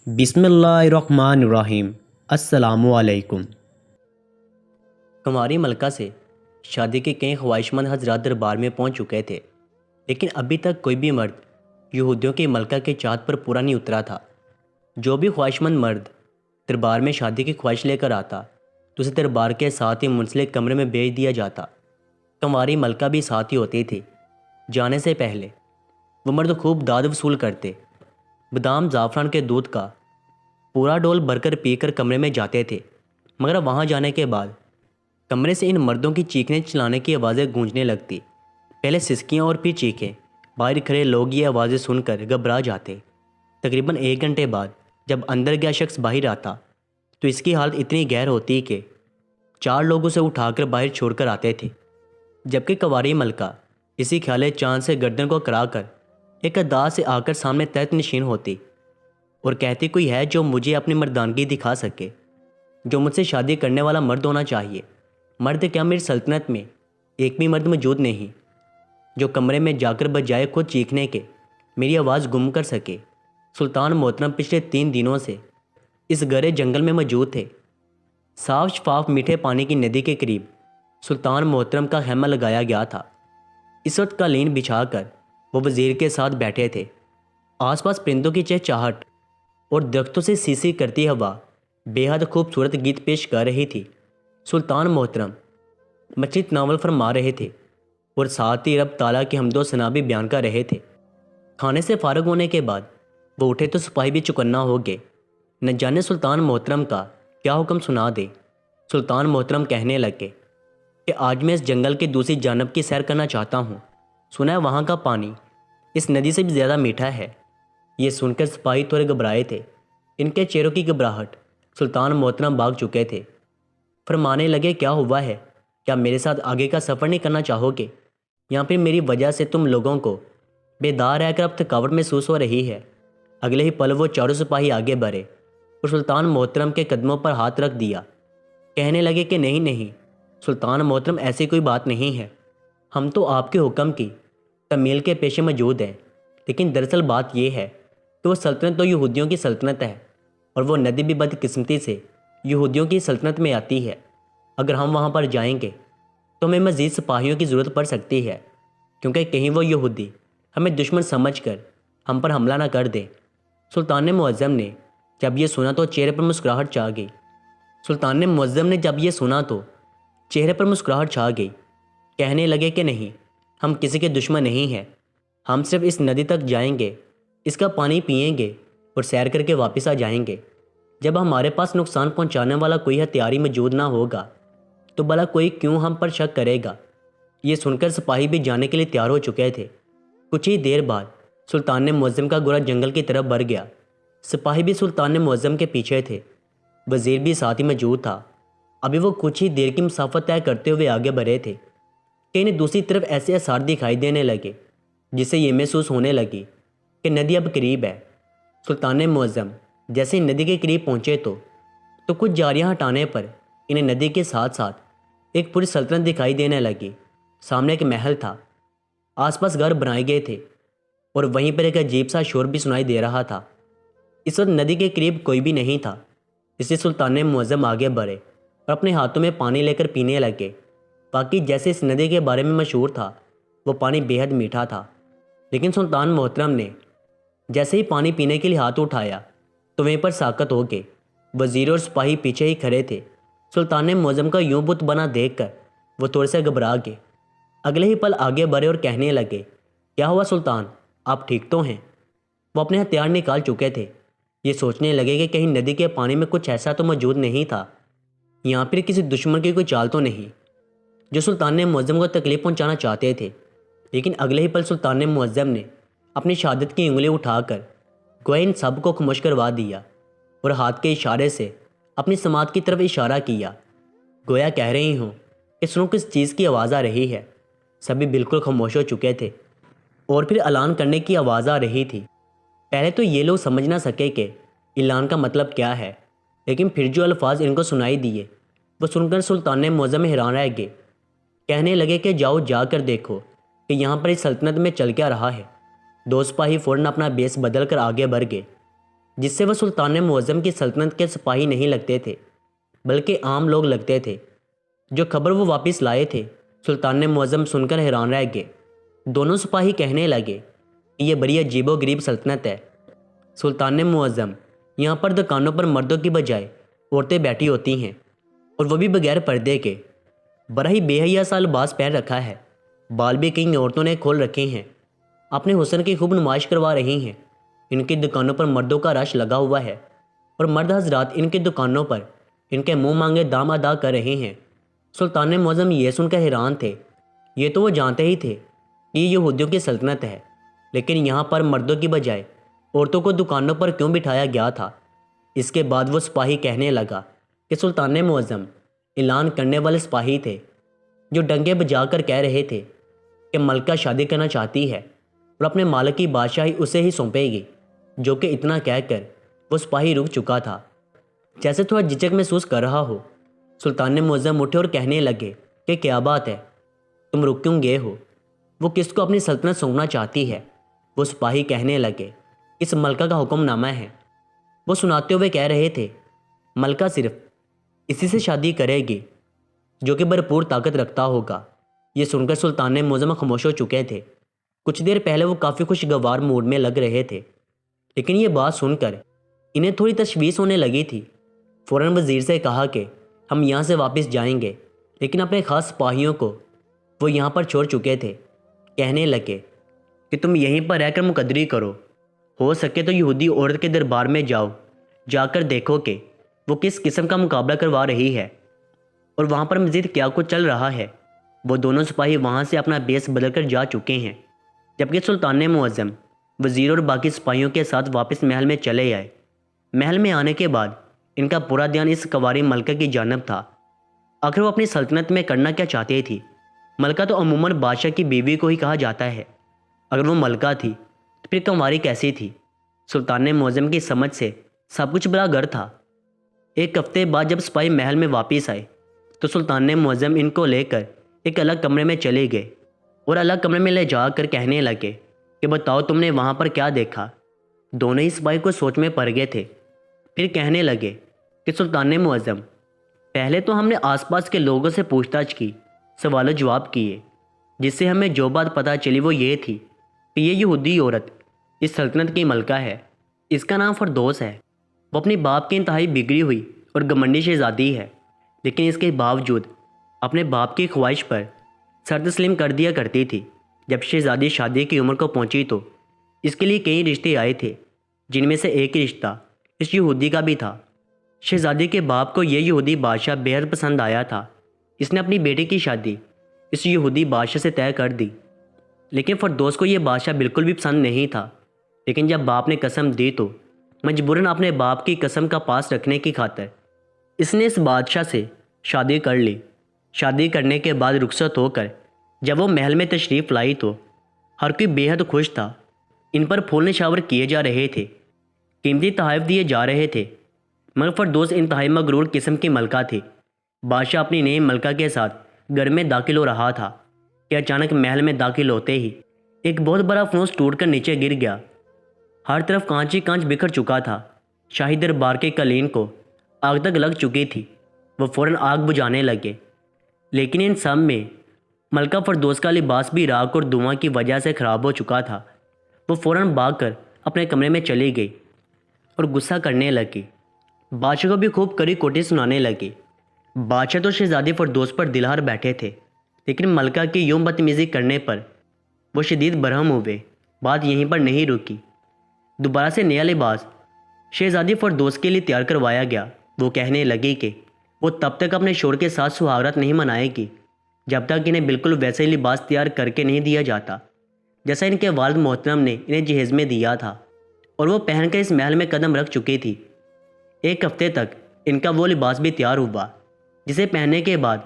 بسم اللہ الرحمن الرحیم۔ السلام علیکم۔ کنواری ملکہ سے شادی کے کئی خواہش مند حضرات دربار میں پہنچ چکے تھے، لیکن ابھی تک کوئی بھی مرد یہودیوں کی ملکہ کے چاہت پر پورا نہیں اترا تھا۔ جو بھی خواہش مند مرد دربار میں شادی کی خواہش لے کر آتا تو اسے دربار کے ساتھ ہی منسلک کمرے میں بھیج دیا جاتا۔ کنواری ملکہ بھی ساتھ ہی ہوتی تھی۔ جانے سے پہلے وہ مرد خوب داد وصول کرتے، بادام زعفران کے دودھ کا پورا ڈول بھر کر پی کر کمرے میں جاتے تھے، مگر وہاں جانے کے بعد کمرے سے ان مردوں کی چیخنے چلانے کی آوازیں گونجنے لگتی۔ پہلے سسکیاں اور پھر چیخیں۔ باہر کھڑے لوگ یہ آوازیں سن کر گھبرا جاتے۔ تقریباً 1 گھنٹے بعد جب اندر گیا شخص باہر آتا تو اس کی حالت اتنی گہر ہوتی کہ 4 لوگ اسے اٹھا کر باہر چھوڑ کر آتے تھے، جبکہ کنواری ملکہ اسی خیال چاند سے گردن کو کرا کر ایک ادا سے آ کر سامنے تحت نشین ہوتی اور کہتی کوئی ہے جو مجھے اپنی مردانگی دکھا سکے، جو مجھ سے شادی کرنے والا مرد ہونا چاہیے۔ مرد کیا، میری سلطنت میں ایک بھی مرد موجود نہیں جو کمرے میں جا کر بجائے خود چیخنے کے میری آواز گم کر سکے۔ سلطان محترم پچھلے 3 دنوں سے اس گہرے جنگل میں موجود تھے۔ صاف شفاف میٹھے پانی کی ندی کے قریب سلطان محترم کا خیمہ لگایا گیا تھا۔ اس وقت قالین بچھا کر وہ وزیر کے ساتھ بیٹھے تھے۔ آس پاس پرندوں کی چہچہاہٹ اور درختوں سے سیسی کرتی ہوا بے حد خوبصورت گیت پیش کر رہی تھی۔ سلطان محترم مچھلی تناول فرما رہے تھے اور ساتھ ہی رب تعالیٰ کی حمد و ثنا بھی بیان کر رہے تھے۔ کھانے سے فارغ ہونے کے بعد وہ اٹھے تو سپاہی بھی چکنا ہو گئے، نہ جانے سلطان محترم کا کیا حکم سنا دے۔ سلطان محترم کہنے لگے کہ آج میں اس جنگل کی دوسری جانب کی سیر کرنا چاہتا ہوں، سنا ہے وہاں کا پانی اس ندی سے بھی زیادہ میٹھا ہے۔ یہ سن کر سپاہی تھوڑے گھبرائے تھے۔ ان کے چہروں کی گھبراہٹ سلطان محترم بھاگ چکے تھے۔ فرمانے لگے کیا ہوا ہے؟ کیا میرے ساتھ آگے کا سفر نہیں کرنا چاہو گے، یا پھر میری وجہ سے تم لوگوں کو بیدار رہ کر اب تھکاوٹ محسوس ہو رہی ہے؟ اگلے ہی پل وہ چاروں سپاہی آگے بڑھے اور سلطان محترم کے قدموں پر ہاتھ رکھ دیا۔ کہنے لگے کہ نہیں نہیں سلطان محترم، ایسی کوئی بات نہیں ہے، ہم تو آپ کے حکم کی تمیل کے پیشے موجود ہیں۔ لیکن دراصل بات یہ ہے کہ وہ سلطنت تو یہودیوں کی سلطنت ہے، اور وہ ندی بھی بدقسمتی سے یہودیوں کی سلطنت میں آتی ہے۔ اگر ہم وہاں پر جائیں گے تو ہمیں مزید سپاہیوں کی ضرورت پڑ سکتی ہے، کیونکہ کہیں وہ یہودی ہمیں دشمن سمجھ کر ہم پر حملہ نہ کر دیں۔ سلطان معظم نے جب یہ سنا تو چہرے پر مسکراہٹ چھا گئی۔ کہنے لگے کہ نہیں، ہم کسی کے دشمن نہیں ہیں، ہم صرف اس ندی تک جائیں گے، اس کا پانی پئیں گے اور سیر کر کے واپس آ جائیں گے۔ جب ہمارے پاس نقصان پہنچانے والا کوئی ہتھیار ہی موجود نہ ہوگا تو بھلا کوئی کیوں ہم پر شک کرے گا؟ یہ سن کر سپاہی بھی جانے کے لیے تیار ہو چکے تھے۔ کچھ ہی دیر بعد سلطان معظم کا گھوڑا جنگل کی طرف بڑھ گیا۔ سپاہی بھی سلطان معظم کے پیچھے تھے، وزیر بھی ساتھ ہی موجود تھا۔ ابھی وہ کچھ ہی دیر کی مسافت طے کرتے ہوئے آگے بڑھے تھے کہ انہیں دوسری طرف ایسے آثار دکھائی دینے لگے جس سے یہ محسوس ہونے لگی کہ ندی اب قریب ہے۔ سلطان معظم جیسے ہی ندی کے قریب پہنچے تو کچھ جاریاں ہٹانے پر انہیں ندی کے ساتھ ساتھ ایک پوری سلطنت دکھائی دینے لگی۔ سامنے ایک محل تھا، آس پاس گھر بنائے گئے تھے اور وہیں پر ایک عجیب سا شور بھی سنائی دے رہا تھا۔ اس وقت ندی کے قریب کوئی بھی نہیں تھا، اس لیے سلطان معظم آگے بڑھے اور اپنے ہاتھوں میں پانی لے کر پینے لگے۔ باقی جیسے اس ندی کے بارے میں مشہور تھا، وہ پانی بے حد میٹھا تھا، لیکن سلطان محترم نے جیسے ہی پانی پینے کے لیے ہاتھ اٹھایا تو وہیں پر ساکت ہو گئے۔ وزیر اور سپاہی پیچھے ہی کھڑے تھے۔ سلطان معظم کا یوں بت بنا دیکھ کر وہ تھوڑے سے گھبرا گئے۔ اگلے ہی پل آگے بڑھے اور کہنے لگے کیا ہوا سلطان، آپ ٹھیک تو ہیں؟ وہ اپنے ہتھیار نکال چکے تھے۔ یہ سوچنے لگے کہ کہیں ندی کے پانی میں کچھ ایسا تو موجود نہیں تھا، یہاں پھر کسی دشمن کی کوئی چال تو نہیں جو سلطان معظم کو تکلیف پہنچانا چاہتے تھے۔ لیکن اگلے ہی پل سلطان معظم نے اپنی شہادت کی انگلی اٹھا کر گویا ان سب کو خاموش کروا دیا اور ہاتھ کے اشارے سے اپنی سماعت کی طرف اشارہ کیا، گویا کہہ رہی ہوں کہ سنو کس چیز کی آواز آ رہی ہے۔ سبھی بالکل خاموش ہو چکے تھے اور پھر اعلان کرنے کی آواز آ رہی تھی۔ پہلے تو یہ لوگ سمجھ نہ سکے کہ اعلان کا مطلب کیا ہے، لیکن پھر جو الفاظ ان کو سنائی دیے وہ سن کر سلطان معظم حیران رہ گئے۔ کہنے لگے کہ جاؤ جا کر دیکھو کہ یہاں پر اس سلطنت میں چل کیا رہا ہے۔ 2 سپاہی فوراً اپنا بیس بدل کر آگے بڑھ گئے جس سے وہ سلطان معظم کی سلطنت کے سپاہی نہیں لگتے تھے بلکہ عام لوگ لگتے تھے۔ جو خبر وہ واپس لائے تھے سلطان معظم سن کر حیران رہ گئے۔ دونوں سپاہی کہنے لگے کہ یہ بڑی عجیب و غریب سلطنت ہے۔ سلطان معظم، یہاں پر دکانوں پر مردوں کی بجائے عورتیں بیٹھی ہوتی ہیں، اور وہ بھی بغیر پردے کے۔ بڑا ہی بے حیا سا لباس پہن رکھا ہے، بال بھی کئی عورتوں نے کھول رکھے ہیں، اپنے حسن کی خوب نمائش کروا رہی ہیں۔ ان کی دکانوں پر مردوں کا رش لگا ہوا ہے، اور مرد حضرات ان کی دکانوں پر ان کے منہ مانگے دام ادا کر رہے ہیں۔ سلطان معظم یہ سن کر حیران تھے۔ یہ تو وہ جانتے ہی تھے کہ یہ یہودیوں کی سلطنت ہے، لیکن یہاں پر مردوں کی بجائے عورتوں کو دکانوں پر کیوں بٹھایا گیا تھا؟ اس کے بعد وہ سپاہی کہنے لگا کہ سلطان معظم اعلان کرنے والے سپاہی تھے جو ڈنگے بجا کر کہہ رہے تھے کہ ملکہ شادی کرنا چاہتی ہے اور اپنے مالک کی بادشاہی اسے ہی سونپے گی، جو کہ اتنا کہہ کر وہ سپاہی رک چکا تھا، جیسے تھوڑا جھجک محسوس کر رہا ہو۔ سلطان معظم اٹھے اور کہنے لگے کہ کیا بات ہے، تم رک کیوں گئے ہو؟ وہ کس کو اپنی سلطنت سونپنا چاہتی ہے؟ وہ سپاہی کہنے لگے اس ملکہ کا حکم نامہ ہے۔ وہ سناتے ہوئے کہہ رہے تھے ملکہ صرف اسی سے شادی کرے گی جو کہ بھرپور طاقت رکھتا ہوگا۔ یہ سن کر سلطان معظم خاموش ہو چکے تھے۔ کچھ دیر پہلے وہ کافی خوشگوار موڈ میں لگ رہے تھے، لیکن یہ بات سن کر انہیں تھوڑی تشویش ہونے لگی تھی۔ فوراً وزیر سے کہا کہ ہم یہاں سے واپس جائیں گے، لیکن اپنے خاص سپاہیوں کو وہ یہاں پر چھوڑ چکے تھے۔ کہنے لگے کہ تم یہیں پر رہ کر مقدری کرو، ہو سکے تو یہودی عورت کے دربار میں جاؤ، جا کر دیکھو کہ وہ کس قسم کا مقابلہ کروا رہی ہے اور وہاں پر مزید کیا کچھ چل رہا ہے۔ وہ دونوں سپاہی وہاں سے اپنا بیس بدل کر جا چکے ہیں، جبکہ سلطان معظم وزیر اور باقی سپاہیوں کے ساتھ واپس محل میں چلے آئے۔ محل میں آنے کے بعد ان کا پورا دھیان اس کنواری ملکہ کی جانب تھا۔ آخر وہ اپنی سلطنت میں کرنا کیا چاہتی تھی؟ ملکہ تو عموماً بادشاہ کی بیوی کو ہی کہا جاتا ہے، اگر وہ ملکہ تھی تو پھر کنواری کیسی تھی؟ سلطان معظم کی سمجھ سے سب کچھ بلا گر تھا۔ ایک ہفتے بعد جب سپاہی محل میں واپس آئے تو سلطان معظم ان کو لے کر ایک الگ کمرے میں چلے گئے اور الگ کمرے میں لے جا کر کہنے لگے کہ بتاؤ تم نے وہاں پر کیا دیکھا؟ دونوں ہی سپاہی کو سوچ میں پڑ گئے تھے۔ پھر کہنے لگے کہ سلطان معظم، پہلے تو ہم نے آس پاس کے لوگوں سے پوچھ تاچھ کی، سوال و جواب کیے، جس سے ہمیں جو بات پتہ چلی وہ یہ تھی کہ یہ یہودی عورت اس سلطنت کی ملکہ ہے۔ اس کا نام فردوس ہے۔ وہ اپنی باپ کی انتہائی بگڑی ہوئی اور گھمنڈی شہزادی ہے، لیکن اس کے باوجود اپنے باپ کی خواہش پر سر تسلیم کر دیا کرتی تھی۔ جب شہزادی شادی کی عمر کو پہنچی تو اس کے لیے کئی رشتے آئے تھے، جن میں سے ایک رشتہ اس یہودی کا بھی تھا۔ شہزادی کے باپ کو یہ یہودی بادشاہ بے حد پسند آیا تھا۔ اس نے اپنی بیٹی کی شادی اس یہودی بادشاہ سے طے کر دی، لیکن فردوس کو یہ بادشاہ بالکل بھی پسند نہیں تھا۔ لیکن جب باپ نے قسم دی تو مجبوراً اپنے باپ کی قسم کا پاس رکھنے کی خاطر اس نے اس بادشاہ سے شادی کر لی۔ شادی کرنے کے بعد رخصت ہو کر جب وہ محل میں تشریف لائی تو ہر کوئی بے حد خوش تھا۔ ان پر پھول نشاور کیے جا رہے تھے، قیمتی تحائف دیے جا رہے تھے، مگر فردوس انتہائی مغرور قسم کی ملکہ تھی۔ بادشاہ اپنی نئی ملکہ کے ساتھ گھر میں داخل ہو رہا تھا کہ اچانک محل میں داخل ہوتے ہی ایک بہت بڑا فانوس ٹوٹ کر نیچے گر گیا۔ ہر طرف کانچ ہی کانچ بکھر چکا تھا۔ شاہی دربار کے قالین کو آگ تک لگ چکی تھی۔ وہ فوراً آگ بجھانے لگے، لیکن ان سب میں ملکہ فردوس کا لباس بھی راکھ اور دھواں کی وجہ سے خراب ہو چکا تھا۔ وہ فوراً بھاگ کر اپنے کمرے میں چلی گئی اور غصہ کرنے لگی۔ بادشاہ کو بھی خوب کڑی کوٹی سنانے لگی۔ بادشاہ تو شہزادی فردوس پر دلہار بیٹھے تھے، لیکن ملکہ کی یوں بدتمیزی کرنے پر وہ شدید برہم ہوئے۔ بات یہیں پر نہیں رکی۔ دوبارہ سے نیا لباس شہزادی فردوس کے لیے تیار کروایا گیا۔ وہ کہنے لگی کہ وہ تب تک اپنے شوہر کے ساتھ سہاگرات نہیں منائے گی جب تک انہیں بالکل ویسے ہی لباس تیار کر کے نہیں دیا جاتا جیسا ان کے والد محترم نے انہیں جہیز میں دیا تھا، اور وہ پہن کر اس محل میں قدم رکھ چکی تھی۔ ایک ہفتے تک ان کا وہ لباس بھی تیار ہوا جسے پہننے کے بعد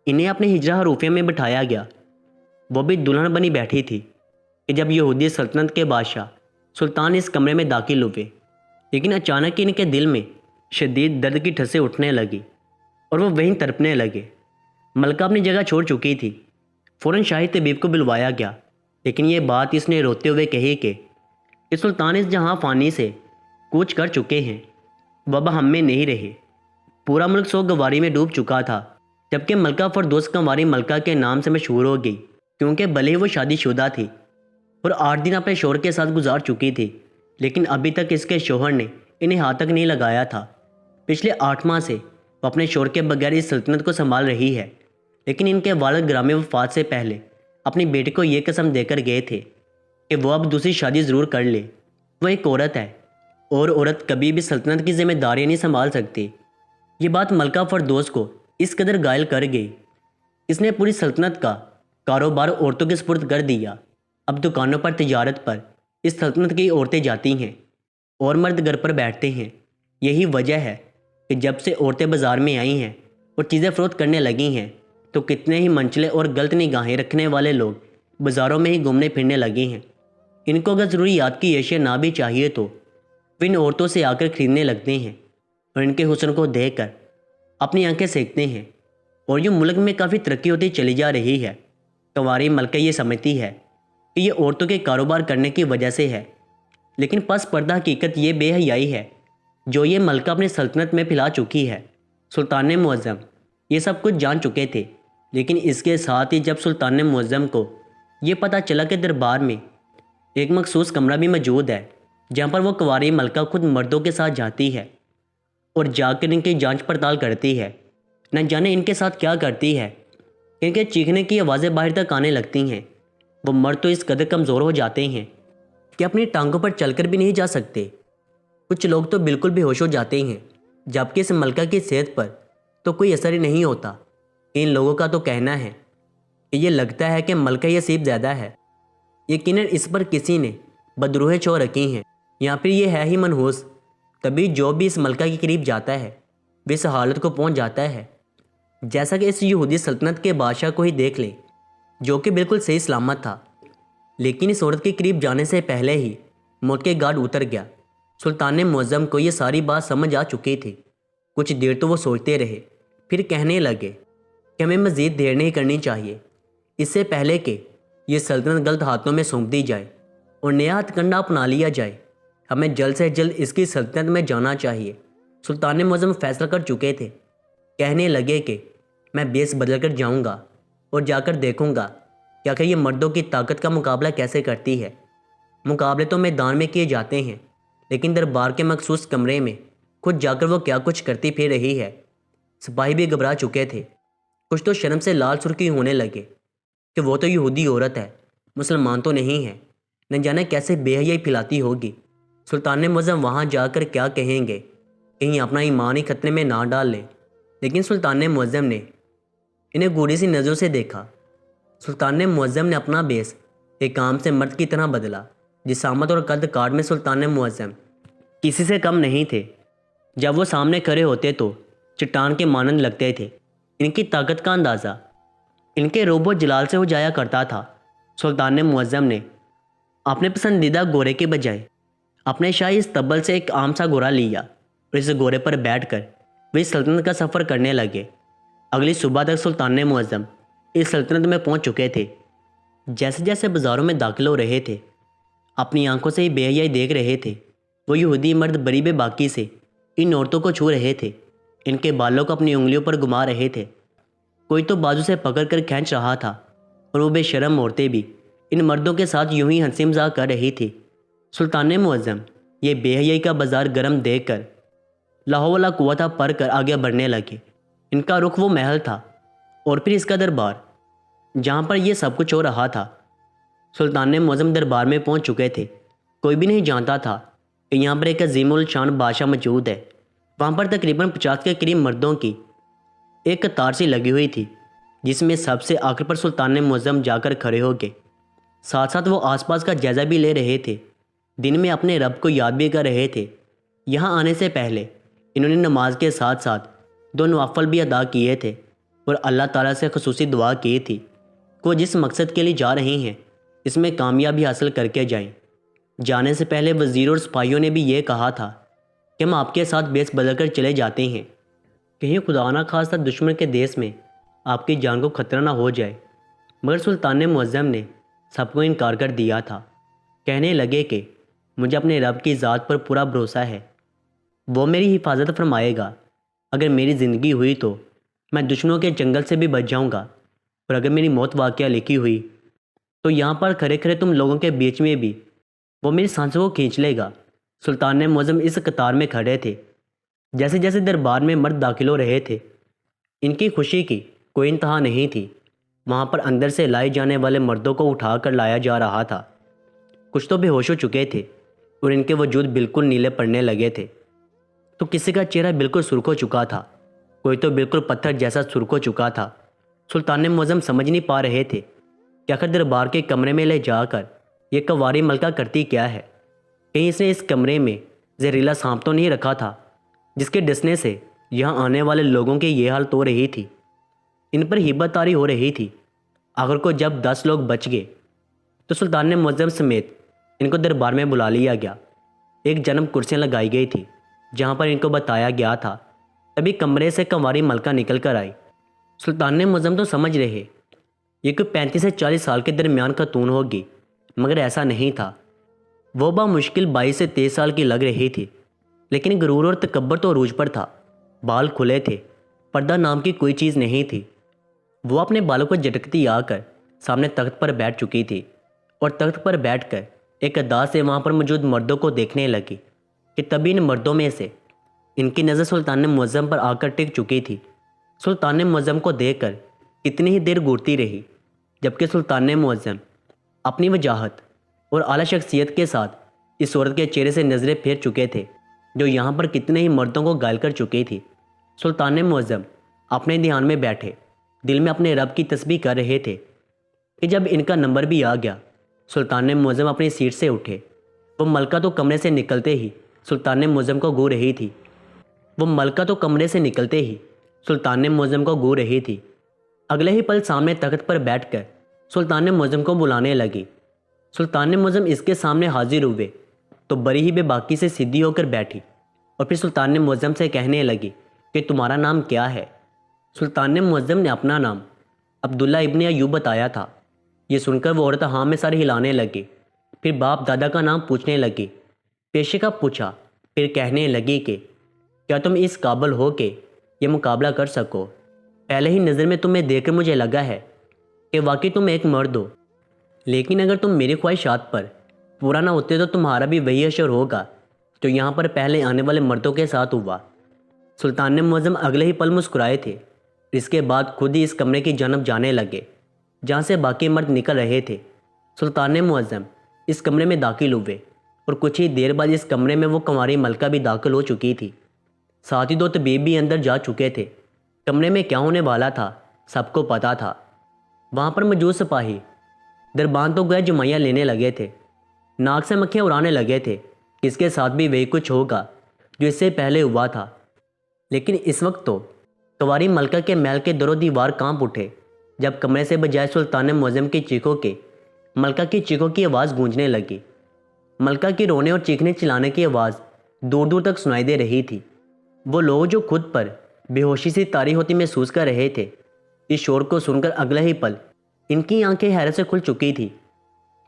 انہیں اپنے ہجرہ حروفیہ میں بٹھایا گیا۔ وہ بھی دلہن بنی بیٹھی تھی کہ جب یہودی سلطنت کے بادشاہ سلطان اس کمرے میں داخل ہوئے، لیکن اچانک ان کے دل میں شدید درد کی ٹھسیں اٹھنے لگی اور وہ وہیں تڑپنے لگے۔ ملکہ اپنی جگہ چھوڑ چکی تھی۔ فوراً شاہی طبیب کو بلوایا گیا، لیکن یہ بات اس نے روتے ہوئے کہی کہ سلطان اس جہاں فانی سے کوچ کر چکے ہیں، وہ اب ہم میں نہیں رہے۔ پورا ملک سوگواری میں ڈوب چکا تھا، جبکہ ملکہ فردوس کنواری ملکہ کے نام سے مشہور ہو گئی، کیونکہ بھلے ہی وہ شادی شدہ تھی اور 8 دن اپنے شوہر کے ساتھ گزار چکی تھی، لیکن ابھی تک اس کے شوہر نے انہیں ہاتھ تک نہیں لگایا تھا۔ پچھلے 8 ماہ سے وہ اپنے شوہر کے بغیر اس سلطنت کو سنبھال رہی ہے، لیکن ان کے والد گرامی وفات سے پہلے اپنی بیٹی کو یہ قسم دے کر گئے تھے کہ وہ اب دوسری شادی ضرور کر لے۔ وہ ایک عورت ہے اور عورت کبھی بھی سلطنت کی ذمہ داریاں نہیں سنبھال سکتی۔ یہ بات ملکہ فردوس کو اس قدر گائل کر گئی، اس نے پوری سلطنت کا کاروبار عورتوں کے سپرد کر دیا۔ اب دکانوں پر تجارت پر اس سلطنت کی عورتیں جاتی ہیں اور مرد گھر پر بیٹھتے ہیں۔ یہی وجہ ہے کہ جب سے عورتیں بازار میں آئی ہیں اور چیزیں فروخت کرنے لگی ہیں تو کتنے ہی منچلے اور غلط نگاہیں رکھنے والے لوگ بازاروں میں ہی گھومنے پھرنے لگے ہیں۔ ان کو اگر ضروریات کی اشیاء نہ بھی چاہیے تو وہ ان عورتوں سے آ کر خریدنے لگتے ہیں اور ان کے حسن کو دیکھ کر اپنی آنکھیں سینکتے ہیں، اور یوں ملک میں کافی ترقی ہوتی چلی جا رہی ہے۔ کنواری ملکہ یہ سمجھتی ہے کہ یہ عورتوں کے کاروبار کرنے کی وجہ سے ہے، لیکن پس پردہ حقیقت یہ بے حیائی ہے جو یہ ملکہ اپنی سلطنت میں پھیلا چکی ہے۔ سلطان معظم یہ سب کچھ جان چکے تھے، لیکن اس کے ساتھ ہی جب سلطان معظم کو یہ پتہ چلا کہ دربار میں ایک مخصوص کمرہ بھی موجود ہے جہاں پر وہ کنواری ملکہ خود مردوں کے ساتھ جاتی ہے اور جا کر ان کی جانچ پڑتال کرتی ہے، نہ جانے ان کے ساتھ کیا کرتی ہے، ان کے چیخنے کی آوازیں باہر تک آنے لگتی ہیں۔ وہ مرد تو اس قدر کمزور ہو جاتے ہیں کہ اپنی ٹانگوں پر چل کر بھی نہیں جا سکتے۔ کچھ لوگ تو بالکل بے ہوش ہو جاتے ہیں، جبکہ اس ملکہ کی صحت پر تو کوئی اثر ہی نہیں ہوتا۔ ان لوگوں کا تو کہنا ہے کہ یہ لگتا ہے کہ ملکہ یہ سیب زیادہ ہے، یقیناً اس پر کسی نے بدروہیں چھوڑ رکھی ہیں، یا پھر یہ ہے ہی منحوس۔ کبھی جو بھی اس ملکہ کے قریب جاتا ہے وہ اس حالت کو پہنچ جاتا ہے جیسا کہ اس یہودی سلطنت کے بادشاہ کو ہی دیکھ لیں، جو کہ بالکل صحیح سلامت تھا، لیکن اس عورت کے قریب جانے سے پہلے ہی موت کے گھاٹ اتر گیا۔ سلطان معظم کو یہ ساری بات سمجھ آ چکی تھی۔ کچھ دیر تو وہ سوچتے رہے، پھر کہنے لگے کہ ہمیں مزید دیر نہیں کرنی چاہیے، اس سے پہلے کہ یہ سلطنت غلط ہاتھوں میں سونپ دی جائے اور نیا ہتھ کنڈا اپنا لیا جائے۔ ہمیں جلد سے جلد اس کی سلطنت میں جانا چاہیے۔ سلطان معظم فیصلہ کر چکے تھے، کہنے لگے کہ میں بیس بدل کر جاؤں گا اور جا کر دیکھوں گا کہ آخر یہ مردوں کی طاقت کا مقابلہ کیسے کرتی ہے۔ مقابلے تو میدان میں کیے جاتے ہیں، لیکن دربار کے مخصوص کمرے میں خود جا کر وہ کیا کچھ کرتی پھر رہی ہے۔ سپاہی بھی گھبرا چکے تھے، کچھ تو شرم سے لال سرخی ہونے لگے کہ وہ تو یہودی عورت ہے، مسلمان تو نہیں ہے، نہ جانے کیسے بے حیائی پھیلاتی ہوگی۔ سلطان معظم وہاں جا کر کیا کہیں گے، کہیں اپنا ایمان ہی خطرے میں نہ ڈال لیں۔ لیکن سلطان معظم نے انہیں گوری سی نظروں سے دیکھا۔ سلطان معظم نے اپنا بیس ایک عام سے مرد کی طرح بدلا۔ جسامت اور قد کاٹ میں سلطان معظم کسی سے کم نہیں تھے۔ جب وہ سامنے کھڑے ہوتے تو چٹان کے مانند لگتے تھے۔ ان کی طاقت کا اندازہ ان کے روب و جلال سے ہو جایا کرتا تھا۔ سلطان معظم نے اپنے پسندیدہ گھوڑے کے بجائے اپنے شاہی استبل سے ایک عام سا گھوڑا لیا اور اس گھوڑے پر بیٹھ کر وہ اس سلطنت کا سفر کرنے لگے۔ اگلی صبح تک سلطان معظم اس سلطنت میں پہنچ چکے تھے۔ جیسے جیسے بازاروں میں داخل ہو رہے تھے، اپنی آنکھوں سے ہی بے حیائی دیکھ رہے تھے۔ وہ یہودی مرد بری بے باکی سے ان عورتوں کو چھو رہے تھے، ان کے بالوں کو اپنی انگلیوں پر گھما رہے تھے، کوئی تو بازو سے پکڑ کر کھینچ رہا تھا، اور وہ بے شرم عورتیں بھی ان مردوں کے ساتھ یوں ہی ہنسی مذاق کر رہی تھی۔ سلطان معظم یہ بے حیائی کا بازار گرم دیکھ کر لا حول ولا قوت پڑھ کر آگے بڑھنے لگے۔ ان کا رخ وہ محل تھا اور پھر اس کا دربار جہاں پر یہ سب کچھ ہو رہا تھا۔ سلطان معظم دربار میں پہنچ چکے تھے۔ کوئی بھی نہیں جانتا تھا کہ یہاں پر ایک عظیم الشان بادشاہ موجود ہے۔ وہاں پر تقریباً 50 کے قریب مردوں کی ایک قطار سی لگی ہوئی تھی، جس میں سب سے آخر پر سلطان معظم جا کر کھڑے ہو گئے۔ ساتھ ساتھ وہ آس پاس کا جائزہ بھی لے رہے تھے، دن میں اپنے رب کو یاد بھی کر رہے تھے۔ یہاں آنے سے پہلے انہوں نے نماز کے ساتھ ساتھ 2 نوافل بھی ادا کیے تھے اور اللہ تعالیٰ سے خصوصی دعا کی تھی کہ وہ جس مقصد کے لیے جا رہے ہیں اس میں کامیابی حاصل کر کے جائیں۔ جانے سے پہلے وزیر اور سپاہیوں نے بھی یہ کہا تھا کہ ہم آپ کے ساتھ بیس بدل کر چلے جاتے ہیں، کہیں خدا نہ خواستہ دشمن کے دیس میں آپ کی جان کو خطرہ نہ ہو جائے۔ مگر سلطان معظم نے سب کو انکار کر دیا تھا، کہنے لگے کہ مجھے اپنے رب کی ذات پر پورا بھروسہ ہے، وہ میری حفاظت فرمائے گا۔ اگر میری زندگی ہوئی تو میں دشمنوں کے جنگل سے بھی بچ جاؤں گا، اور اگر میری موت واقعہ لکھی ہوئی تو یہاں پر کھڑے کھڑے تم لوگوں کے بیچ میں بھی وہ میری سانسوں کو کھینچ لے گا۔ سلطان معظم اس قطار میں کھڑے تھے۔ جیسے جیسے دربار میں مرد داخل ہو رہے تھے، ان کی خوشی کی کوئی انتہا نہیں تھی۔ وہاں پر اندر سے لائے جانے والے مردوں کو اٹھا کر لایا جا رہا تھا۔ کچھ تو بے ہوش ہو چکے تھے اور ان کے وجود بالکل نیلے پڑنے لگے تھے، تو کسی کا چہرہ بالکل سرخ ہو چکا تھا، کوئی تو بالکل پتھر جیسا سرخ ہو چکا تھا۔ سلطان معظم سمجھ نہیں پا رہے تھے کہ آخر دربار کے کمرے میں لے جا کر یہ کنواری ملکہ کرتی کیا ہے۔ کہیں اس نے اس کمرے میں زہریلا سانپ تو نہیں رکھا تھا، جس کے ڈسنے سے یہاں آنے والے لوگوں کی یہ حالت ہو رہی تھی۔ ان پر ہیبت طاری ہو رہی تھی۔ آخر کو جب 10 لوگ بچ گئے تو سلطان معظم سمیت ان کو دربار میں بلا لیا گیا۔ ایک جنب کرسیاں لگائی گئی تھی جہاں پر ان کو بتایا گیا تھا۔ تبھی کمرے سے کنواری ملکہ نکل کر آئی۔ سلطان معظم تو سمجھ رہے یہ کوئی 35 سے 40 سال کے درمیان خاتون ہوگی، مگر ایسا نہیں تھا۔ وہ بامشکل 22 سے 23 سال کی لگ رہی تھی، لیکن غرور اور تکبر تو عروج پر تھا۔ بال کھلے تھے، پردہ نام کی کوئی چیز نہیں تھی۔ وہ اپنے بالوں کو جھٹکتی آ کر سامنے تخت پر بیٹھ چکی تھی، اور تخت پر بیٹھ کر ایک ادا سے وہاں پر موجود مردوں کو دیکھنے لگی کہ تبھی ان مردوں میں سے ان کی نظر سلطان معظم پر آ کر ٹک چکی تھی۔ سلطان معظم کو دیکھ کر کتنی ہی دیر گھورتی رہی، جبکہ سلطان معظم اپنی وجاہت اور اعلیٰ شخصیت کے ساتھ اس عورت کے چہرے سے نظریں پھیر چکے تھے جو یہاں پر کتنے ہی مردوں کو گھائل کر چکی تھی۔ سلطان معظم اپنے دھیان میں بیٹھے دل میں اپنے رب کی تسبیح کر رہے تھے کہ جب ان کا نمبر بھی آ گیا۔ سلطان معظم اپنی سیٹ سے اٹھے۔ وہ ملکہ تو کمرے سے نکلتے ہی سلطان معظم کو گھور رہی تھی۔ اگلے ہی پل سامنے تخت پر بیٹھ کر سلطان معظم کو بلانے لگی۔ سلطان معظم اس کے سامنے حاضر ہوئے تو بڑی ہی بے باکی سے سیدھی ہو کر بیٹھی، اور پھر سلطان معظم سے کہنے لگی کہ تمہارا نام کیا ہے؟ سلطان معظم نے اپنا نام عبداللہ ابن ایوب بتایا تھا۔ یہ سن کر وہ عورت ہاں میں سر ہلانے لگی، پھر باپ دادا کا نام پوچھنے لگی، پیشے کا پوچھا، پھر کہنے لگی کہ کیا تم اس قابل ہو کہ یہ مقابلہ کر سکو؟ پہلے ہی نظر میں تمہیں دیکھ کر مجھے لگا ہے کہ واقعی تم ایک مرد ہو، لیکن اگر تم میری خواہشات پر پورا نہ ہوتے تو تمہارا بھی وہی حشر ہوگا جو یہاں پر پہلے آنے والے مردوں کے ساتھ ہوا۔ سلطان معظم اگلے ہی پل مسکرائے تھے، اس کے بعد خود ہی اس کمرے کی جانب جانے لگے جہاں سے باقی مرد نکل رہے تھے۔ سلطان معظم اس کمرے میں داخل ہوئے، اور کچھ ہی دیر بعد اس کمرے میں وہ کنواری ملکہ بھی داخل ہو چکی تھی۔ ساتھ ہی 2 طبیب بھی اندر جا چکے تھے۔ کمرے میں کیا ہونے والا تھا سب کو پتا تھا۔ وہاں پر موجود سپاہی دربان تو گویا جمائیاں لینے لگے تھے، ناک سے مکھیاں اڑانے لگے تھے کہ اس کے ساتھ بھی وہی کچھ ہوگا جو اس سے پہلے ہوا تھا۔ لیکن اس وقت تو کنواری ملکہ کے محل کے در و دیوار کانپ اٹھے جب کمرے سے بجائے سلطان معظم کی چیخوں کے ملکہ کی چیخوں کی آواز گونجنے لگی۔ ملکہ کی رونے اور چیخنے چلانے کی آواز دور دور تک سنائی دے رہی تھی۔ وہ لوگ جو خود پر بے ہوشی سے طاری ہوتی محسوس کر رہے تھے، اس شور کو سن کر اگلے ہی پل ان کی آنکھیں حیرت سے کھل چکی تھی۔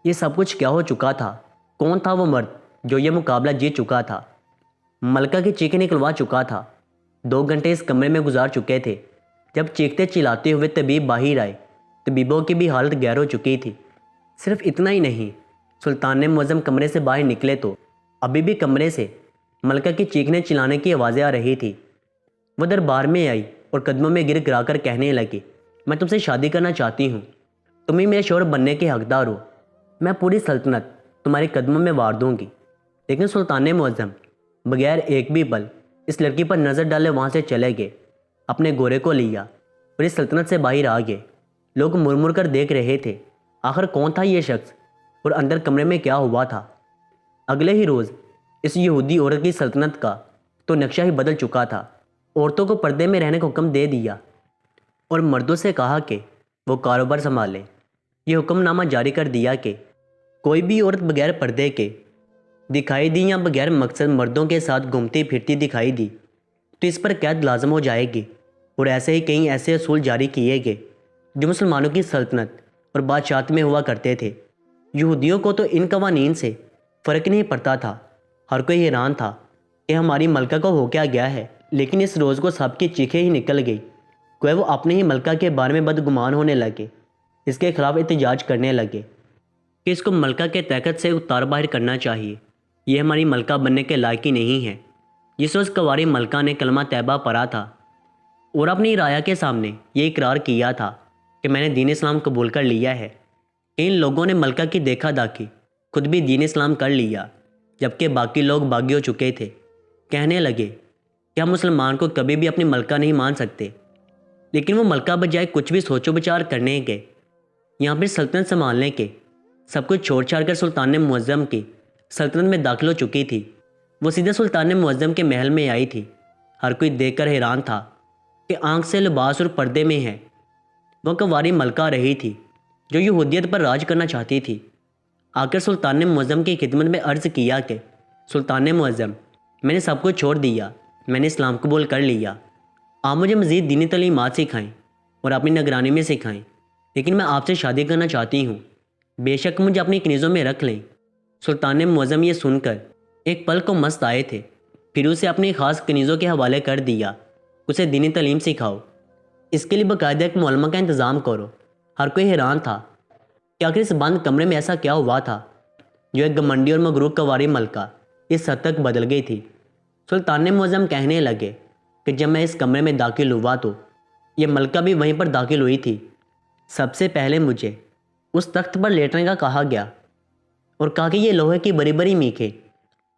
یہ سب کچھ کیا ہو چکا تھا؟ کون تھا وہ مرد جو یہ مقابلہ جیت چکا تھا، ملکہ کی چیخیں نکلوا چکا تھا؟ 2 گھنٹے اس کمرے میں گزار چکے تھے۔ جب چیختے چلاتے ہوئے طبیب باہر آئے، طبیبوں کی بھی حالت گیر ہو چکی تھی۔ صرف اتنا ہی نہیں، سلطان معظم کمرے سے باہر نکلے تو ابھی بھی کمرے سے ملکہ کی چیخنے چلانے کی آوازیں آ رہی تھی۔ وہ دربار میں آئی اور قدموں میں گر گرا کر کہنے لگی، میں تم سے شادی کرنا چاہتی ہوں، تم ہی میرے شوہر بننے کے حقدار ہو، میں پوری سلطنت تمہارے قدموں میں وار دوں گی۔ لیکن سلطان معظم بغیر ایک بھی پل اس لڑکی پر نظر ڈالے وہاں سے چلے گئے، اپنے گھوڑے کو لیا اور اس سلطنت سے باہر آ گئے۔ لوگ مر کر دیکھ رہے تھے آخر کون تھا یہ شخص اور اندر کمرے میں کیا ہوا تھا۔ اگلے ہی روز اس یہودی عورت کی سلطنت کا تو نقشہ ہی بدل چکا تھا۔ عورتوں کو پردے میں رہنے کا حکم دے دیا اور مردوں سے کہا کہ وہ کاروبار سنبھالیں۔ یہ حکم نامہ جاری کر دیا کہ کوئی بھی عورت بغیر پردے کے دکھائی دی یا بغیر مقصد مردوں کے ساتھ گھومتی پھرتی دکھائی دی تو اس پر قید لازم ہو جائے گی۔ اور ایسے ہی کئی ایسے اصول جاری کیے گئے جو مسلمانوں کی سلطنت اور بادشاہت میں ہوا کرتے تھے۔ یہودیوں کو تو ان قوانین سے فرق نہیں پڑتا تھا۔ ہر کوئی حیران تھا کہ ہماری ملکہ کو ہو کیا گیا ہے، لیکن اس روز کو سب کی چیخیں ہی نکل گئی۔ کوئی وہ اپنے ہی ملکہ کے بارے میں بدگمان ہونے لگے، اس کے خلاف احتجاج کرنے لگے کہ اس کو ملکہ کے تحت سے اتار باہر کرنا چاہیے، یہ ہماری ملکہ بننے کے لائق ہی نہیں ہے۔ جس روز کنواری ملکہ نے کلمہ طیبہ پڑھا تھا اور اپنی رایا کے سامنے یہ اقرار کیا تھا کہ میں نے دین اسلام قبول کر لیا ہے، ان لوگوں نے ملکہ کی دیکھا داکھی خود بھی دین اسلام کر لیا، جبکہ باقی لوگ باغی ہو چکے تھے۔ کہنے لگے کہ ہم مسلمان کو کبھی بھی اپنی ملکہ نہیں مان سکتے، لیکن وہ ملکہ بجائے کچھ بھی سوچ و بچار کرنے کے، یہاں پھر سلطنت سنبھالنے کے، سب کچھ چھوڑ چھاڑ کر سلطان معظم کی سلطنت میں داخل ہو چکی تھی۔ وہ سیدھے سلطان معظم کے محل میں آئی تھی۔ ہر کوئی دیکھ کر حیران تھا کہ آنکھ سے لباس اور پردے میں ہے۔ وہ کنواری ملکہ رہی تھی جو یہودیت پر راج کرنا چاہتی تھی۔ آ کر سلطان معظم کی خدمت میں عرض کیا کہ سلطان معظم، میں نے سب کچھ چھوڑ دیا، میں نے اسلام قبول کر لیا، آپ مجھے مزید دینی تعلیمات سکھائیں اور اپنی نگرانی میں سکھائیں، لیکن میں آپ سے شادی کرنا چاہتی ہوں، بے شک مجھے اپنی کنیزوں میں رکھ لیں۔ سلطان معظم یہ سن کر ایک پل کو مست آئے تھے، پھر اسے اپنی خاص کنیزوں کے حوالے کر دیا، اسے دینی تعلیم سکھاؤ، اس کے لیے باقاعدہ ایک معلمہ کا انتظام کرو۔ ہر کوئی حیران تھا کہ آخر اس بند کمرے میں ایسا کیا ہوا تھا جو ایک گمنڈی اور مغرور کنواری ملکہ اس حد تک بدل گئی تھی۔ سلطان معظم کہنے لگے کہ جب میں اس کمرے میں داخل ہوا تو یہ ملکہ بھی وہیں پر داخل ہوئی تھی۔ سب سے پہلے مجھے اس تخت پر لیٹنے کا کہا گیا اور کہا کہ یہ لوہے کی بڑی بڑی میخیں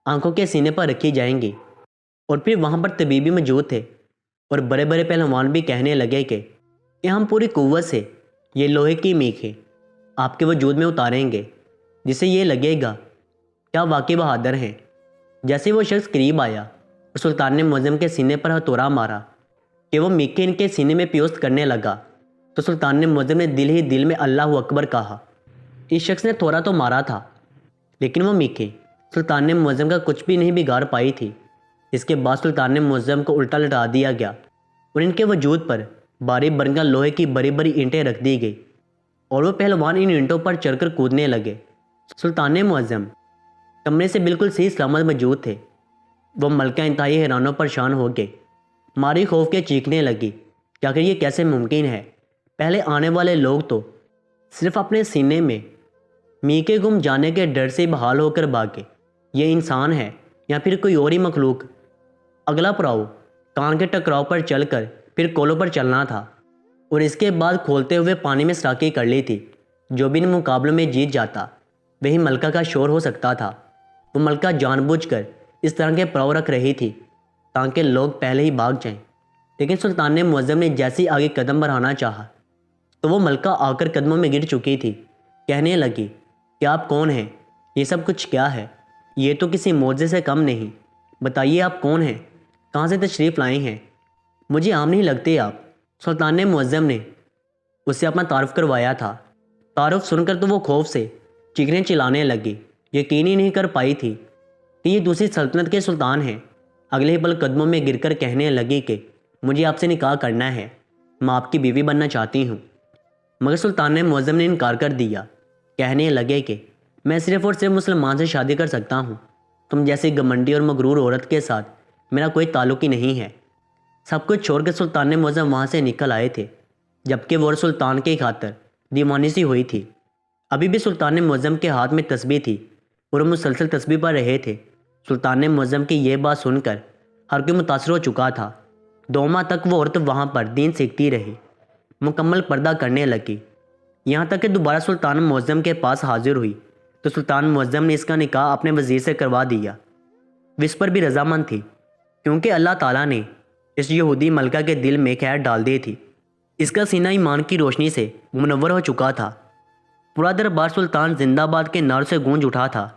آنکھوں کے سینے پر رکھی جائیں گی، اور پھر وہاں پر طبیبی موجود تھے اور بڑے بڑے پہلوان بھی کہنے لگے کہ ہم پوری قوت سے یہ لوہے کی میخیں آپ کے وجود میں اتاریں گے، جسے یہ لگے گا کیا واقعی بہادر ہیں۔ جیسے وہ شخص قریب آیا اور سلطان معظم کے سینے پر ہتھوڑا مارا کہ وہ میخیں ان کے سینے میں پیوست کرنے لگا، تو سلطان معظم نے دل ہی دل میں اللہ اکبر کہا۔ اس شخص نے تھوڑا تو مارا تھا، لیکن وہ میخیں سلطان معظم کا کچھ بھی نہیں بگاڑ پائی تھی۔ اس کے بعد سلطان معظم کو الٹا لٹا دیا گیا اور ان کے وجود پر باری برنگا لوہے کی بڑی بڑی اینٹیں رکھ دی گئی اور وہ پہلوان ان اینٹوں پر چڑھ کر کودنے لگے۔ سلطان معظم کمرے سے بالکل صحیح سلامت موجود تھے۔ وہ ملکہ انتہائی حیران و پریشان ہو گئے، ماری خوف کے چیخنے لگی کہ آخر یہ کیسے ممکن ہے۔ پہلے آنے والے لوگ تو صرف اپنے سینے میں میخیں گم جانے کے ڈر سے بحال ہو کر بھاگے، یہ انسان ہے یا پھر کوئی اور ہی مخلوق۔ اگلا پڑاؤ کان کے ٹکراؤ پر چل کر پھر کولوں پر چلنا تھا، اور اس کے بعد کھولتے ہوئے پانی میں سراکی کر لی تھی۔ جو بھی ان مقابلوں میں جیت جاتا وہی ملکہ کا شور ہو سکتا تھا۔ وہ ملکہ جان بوجھ کر اس طرح کے پڑاؤ رکھ رہی تھی تاکہ لوگ پہلے ہی بھاگ جائیں، لیکن سلطان معظم نے جیسے ہی آگے قدم بڑھانا چاہا تو وہ ملکہ آ کر قدموں میں گر چکی تھی۔ کہنے لگی کہ آپ کون ہیں، یہ سب کچھ کیا ہے، یہ تو کسی معجزے سے کم نہیں، بتائیے آپ کون ہیں، کہاں سے تشریف لائے ہیں، مجھے عام نہیں لگتے آپ۔ سلطان معظم نے اسے اپنا تعارف کروایا تھا۔ تعارف سن کر تو وہ خوف سے چیخنے چلانے لگی، یقین ہی نہیں کر پائی تھی کہ یہ دوسری سلطنت کے سلطان ہیں۔ اگلے ہی پل قدموں میں گر کر کہنے لگی کہ مجھے آپ سے نکاح کرنا ہے، میں آپ کی بیوی بننا چاہتی ہوں۔ مگر سلطان معظم نے انکار کر دیا، کہنے لگے کہ میں صرف اور صرف مسلمان سے شادی کر سکتا ہوں، تم جیسی گمنڈی اور مغرور عورت کے ساتھ میرا کوئی تعلق ہی نہیں ہے۔ سب کچھ چھوڑ کر سلطان معظم وہاں سے نکل آئے تھے، جبکہ وہ سلطان کی خاطر دیوانی سی ہوئی تھی۔ ابھی بھی سلطان معظم کے ہاتھ میں تسبیح تھی اور وہ مسلسل تسبیح پڑھ رہے تھے۔ سلطان معظم کی یہ بات سن کر ہر کوئی متاثر ہو چکا تھا۔ 2 ماہ تک وہ عورت وہاں پر دین سیکھتی رہی، مکمل پردہ کرنے لگی، یہاں تک کہ دوبارہ سلطان معظم کے پاس حاضر ہوئی تو سلطان معظم نے اس کا نکاح اپنے وزیر سے کروا دیا۔ وہ اس پر بھی رضامند تھی کیونکہ اللہ تعالیٰ نے اس یہودی ملکہ کے دل میں خیر ڈال دی تھی۔ اس کا سینہ ایمان کی روشنی سے منور ہو چکا تھا۔ پورا دربار سلطان زندہ باد کے نعروں سے گونج اٹھا تھا۔